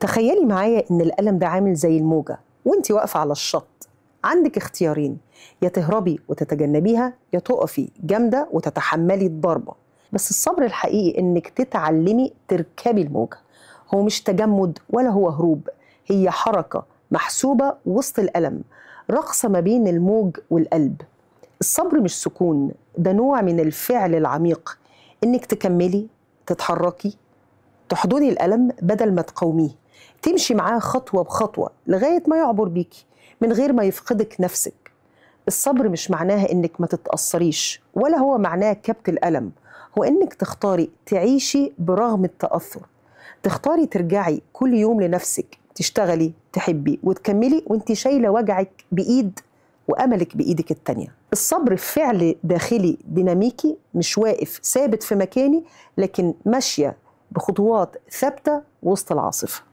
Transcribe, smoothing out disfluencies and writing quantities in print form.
تخيلي معايا إن الألم ده عامل زي الموجة وإنتي واقفة على الشط. عندك اختيارين، يا تهربي وتتجنبيها يا تقفي جامدة وتتحملي الضربة. بس الصبر الحقيقي إنك تتعلمي تركبي الموجة. هو مش تجمد ولا هو هروب، هي حركة محسوبة وسط الألم، رقصة ما بين الموج والقلب. الصبر مش سكون، ده نوع من الفعل العميق، إنك تكملي، تتحركي، تحضني الألم بدل ما تقاوميه، تمشي معاه خطوة بخطوة لغاية ما يعبر بيكي من غير ما يفقدك نفسك. الصبر مش معناها إنك ما تتأثريش، ولا هو معناه كبت الألم، هو إنك تختاري تعيشي برغم التأثر، تختاري ترجعي كل يوم لنفسك، تشتغلي، تحبي وتكملي وانت شايلة وجعك بإيد وأملك بإيدك التانية. الصبر فعل داخلي ديناميكي، مش واقف ثابت في مكاني، لكن ماشية بخطوات ثابتة وسط العاصفة.